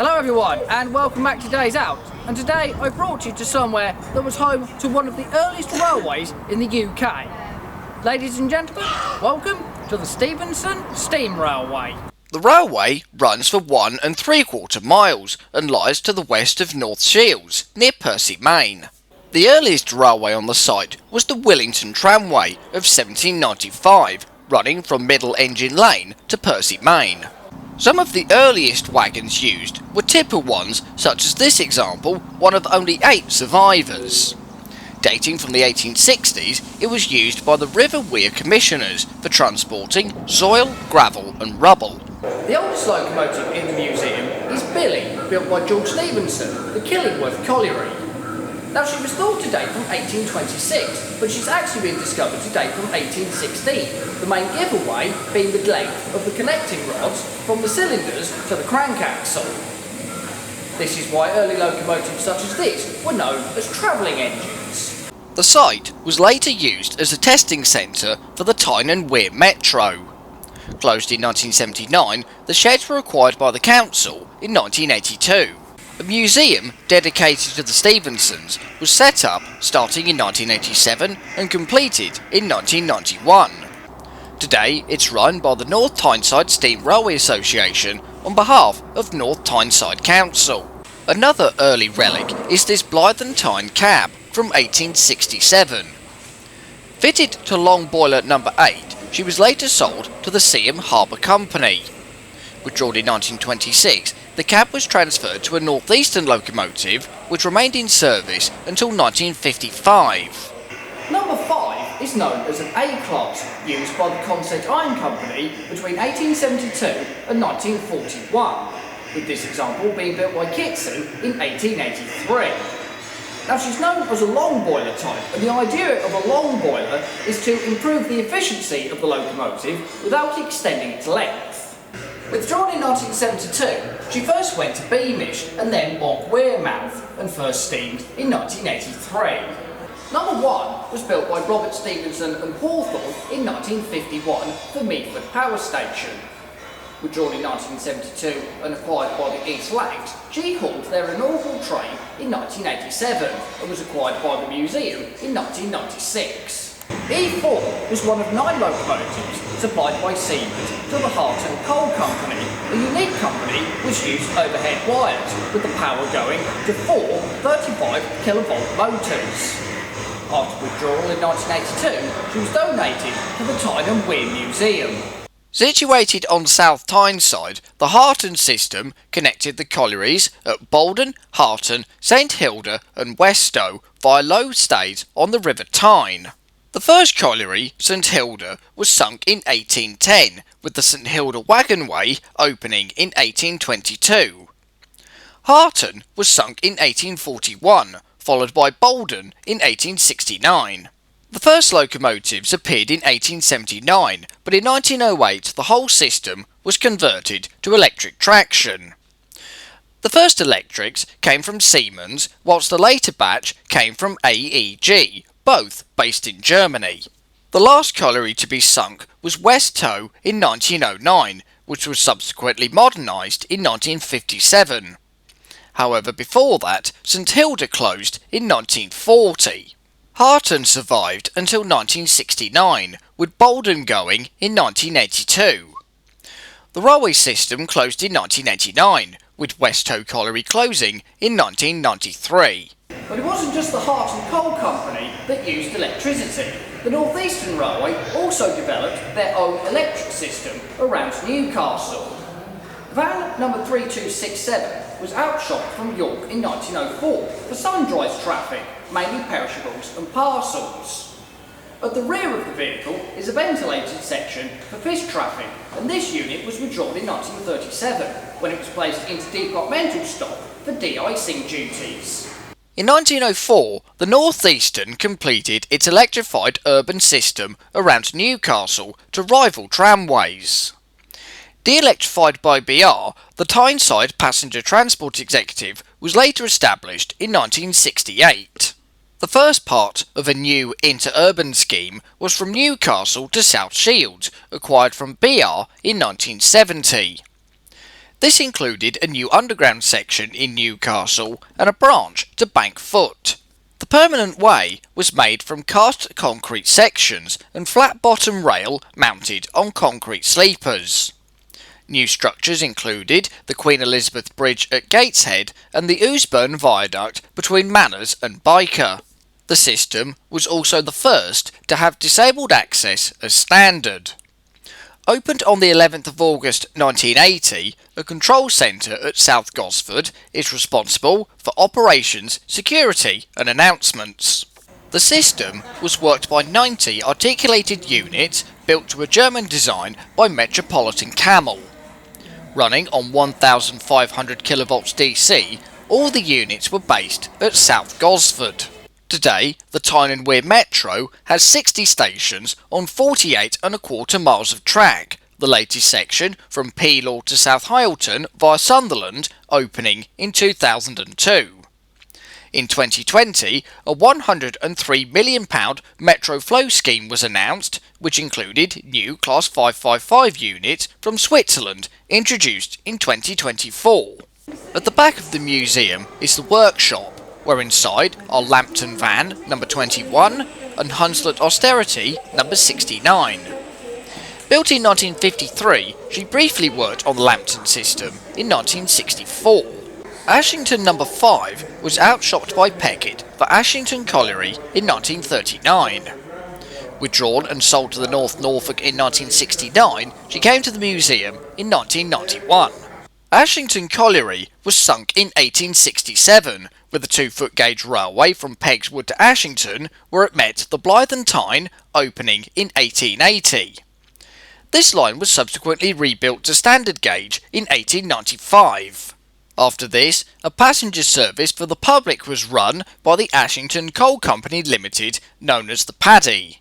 Hello everyone and welcome back to Days Out, and today I brought you to somewhere that was home to one of the earliest railways in the UK. Ladies and gentlemen, welcome to the Stephenson Steam Railway. The railway runs for 1 3/4 miles and lies to the west of North Shields, near Percy Main. The earliest railway on the site was the Willington Tramway of 1795, running from Middle Engine Lane to Percy Main. Some of the earliest wagons used were tipper ones, such as this example, one of only 8 survivors. Dating from the 1860s, it was used by the River Weir Commissioners for transporting soil, gravel and rubble. The oldest locomotive in the museum is Billy, built by George Stephenson, the Killingworth Colliery. Now, she was thought to date from 1826, but she's actually been discovered to date from 1816, the main giveaway being the length of the connecting rods from the cylinders to the crank axle. This is why early locomotives such as this were known as travelling engines. The site was later used as a testing centre for the Tyne and Wear Metro. Closed in 1979, the sheds were acquired by the council in 1982. A museum dedicated to the Stephensons was set up starting in 1987 and completed in 1991. Today it's run by the North Tyneside Steam Railway Association on behalf of North Tyneside Council. Another early relic is this Blythe Tyne cab from 1867. Fitted to long boiler number 8, she was later sold to the Seaham Harbour Company. Withdrawn in 1926, the cab was transferred to a northeastern locomotive which remained in service until 1955. Number 5 is known as an A-class, used by the Consett Iron Company between 1872 and 1941, with this example being built by Kitson in 1883. Now, she's known as a long boiler type, and the idea of a long boiler is to improve the efficiency of the locomotive without extending its length. Withdrawn in 1972, she first went to Beamish and then Loch Wearmouth, and first steamed in 1983. Number 1 was built by Robert Stephenson and Hawthorne in 1951 for Meadford Power Station. Withdrawn in 1972 and acquired by the East Lancs, she hauled their inaugural train in 1987 and was acquired by the museum in 1996. E4 was one of 9 locomotives supplied by Siemens to the Harton Coal Company, a unique company which used overhead wires with the power going to 4 35 kilovolt motors. After withdrawal in 1982, she was donated to the Tyne and Wear Museum. Situated on South Tyneside, the Harton system connected the collieries at Bolden, Harton, St Hilda and Westow via low stays on the River Tyne. The first colliery, St Hilda, was sunk in 1810, with the St Hilda Wagonway opening in 1822. Harton was sunk in 1841, followed by Bolden in 1869. The first locomotives appeared in 1879, but in 1908 the whole system was converted to electric traction. The first electrics came from Siemens, whilst the later batch came from AEG, both based in Germany. The last colliery to be sunk was Westow in 1909, which was subsequently modernised in 1957. However, before that, St Hilda closed in 1940. Harton survived until 1969, with Bolden going in 1982. The railway system closed in 1989, with Westow Colliery closing in 1993. But it wasn't just the Harton Coal Company that used electricity. The North Eastern Railway also developed their own electric system around Newcastle. Van number 3267 was outshot from York in 1904 for sundries traffic, mainly perishables and parcels. At the rear of the vehicle is a ventilated section for fish traffic, and this unit was withdrawn in 1937 when it was placed into departmental stock for de-icing duties. In 1904, the North Eastern completed its electrified urban system around Newcastle to rival tramways. De-electrified by BR, the Tyneside Passenger Transport Executive was later established in 1968. The first part of a new interurban scheme was from Newcastle to South Shields, acquired from BR in 1970. This included a new underground section in Newcastle and a branch to Bank Foot. The permanent way was made from cast concrete sections and flat bottom rail mounted on concrete sleepers. New structures included the Queen Elizabeth Bridge at Gateshead and the Ousburn Viaduct between Manners and Byker. The system was also the first to have disabled access as standard. Opened on the 11th of August 1980, a control centre at South Gosford is responsible for operations, security and announcements. The system was worked by 90 articulated units built to a German design by Metropolitan Camel. Running on 1500 kV DC, all the units were based at South Gosford. Today, the Tyne and Wear Metro has 60 stations on 48¼ miles of track, the latest section from Peelaw to South Hyleton via Sunderland opening in 2002. In 2020, a £103 million Metro Flow scheme was announced, which included new Class 555 units from Switzerland, introduced in 2024. At the back of the museum is the workshop, where inside are Lambton Van number 21 and Hunslet Austerity number 69. Built in 1953, she briefly worked on the Lambton system in 1964. Ashington No. 5 was outshopped by Peckett for Ashington Colliery in 1939. Withdrawn and sold to the North Norfolk in 1969, she came to the museum in 1991. Ashington Colliery was sunk in 1867, with the 2-foot gauge railway from Pegswood to Ashington, where it met the Blythe and Tyne, opening in 1880. This line was subsequently rebuilt to standard gauge in 1895. After this, a passenger service for the public was run by the Ashington Coal Company Limited, known as the Paddy.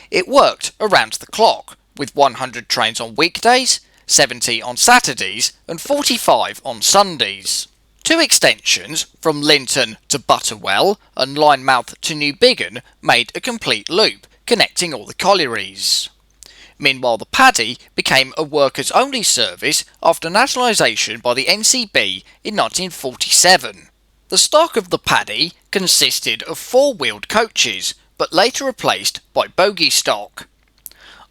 It worked around the clock, with 100 trains on weekdays, 70 on Saturdays and 45 on Sundays. 2 extensions, from Linton to Butterwell and Linemouth to New Biggin, made a complete loop, connecting all the collieries. Meanwhile, the Paddy became a workers-only service after nationalisation by the NCB in 1947. The stock of the Paddy consisted of 4-wheeled coaches, but later replaced by bogie stock.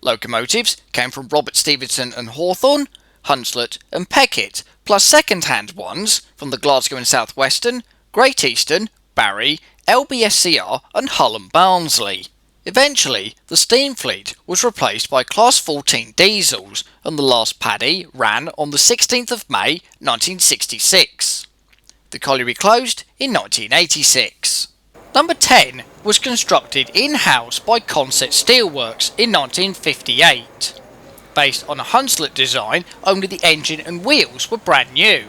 Locomotives came from Robert Stephenson and Hawthorn, Hunslet and Peckett, plus second-hand ones from the Glasgow and South Western, Great Eastern, Barry, LBSCR and Hull and Barnsley. Eventually, the steam fleet was replaced by Class 14 diesels, and the last Paddy ran on the 16th of May 1966. The colliery closed in 1986. Number 10 was constructed in-house by Concept Steelworks in 1958. Based on a Hunslet design, only the engine and wheels were brand new.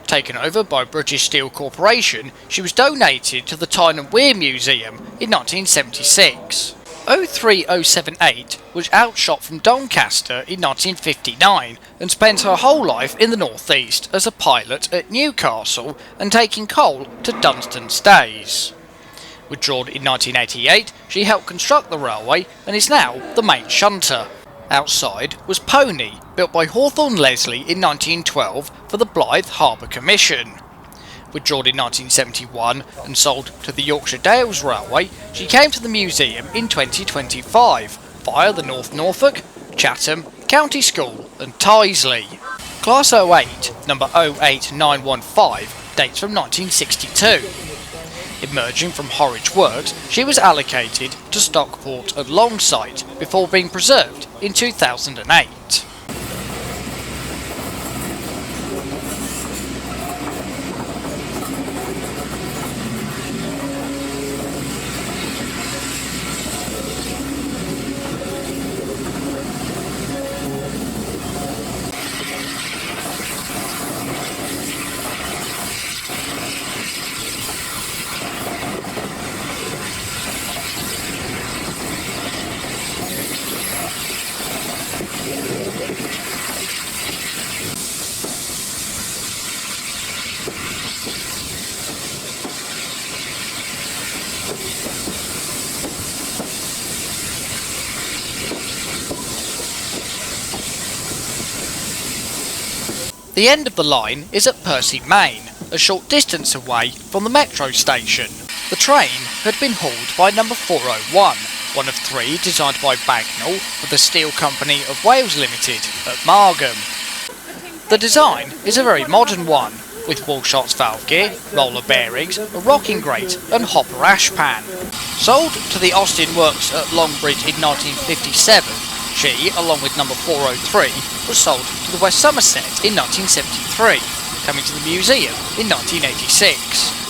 Taken over by British Steel Corporation, she was donated to the Tyne and Wear Museum in 1976. 03078 was outshot from Doncaster in 1959 and spent her whole life in the northeast as a pilot at Newcastle and taking coal to Dunstan Stays. Withdrawn in 1988, she helped construct the railway and is now the main shunter. Outside was Pony, built by Hawthorne Leslie in 1912 for the Blythe Harbour Commission. Withdrawn in 1971 and sold to the Yorkshire Dales Railway, she came to the museum in 2025 via the North Norfolk, Chatham, County School and Tyseley. Class 08, number 08915, dates from 1962. Emerging from Horwich Works, she was allocated to Stockport and Longsight before being preserved in 2008. The end of the line is at Percy Main, a short distance away from the metro station. The train had been hauled by number 401, one of 3 designed by Bagnall for the Steel Company of Wales Limited at Margam. The design is a very modern one, with Walshart's valve gear, roller bearings, a rocking grate and hopper ash pan. Sold to the Austin Works at Longbridge in 1957, she, along with number 403, was sold to the West Somerset in 1973, coming to the museum in 1986.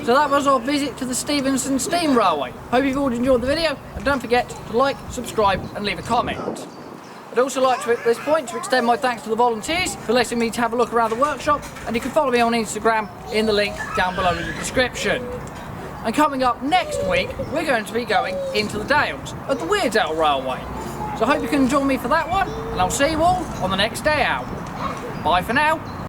So that was our visit to the Stephenson Steam Railway. Hope you've all enjoyed the video, and don't forget to like, subscribe and leave a comment. I'd also like to at this point to extend my thanks to the volunteers for letting me to have a look around the workshop, and you can follow me on Instagram in the link down below in the description. And coming up next week, we're going to be going into the Dales at the Weardale Railway. So I hope you can join me for that one, and I'll see you all on the next day out. Bye for now.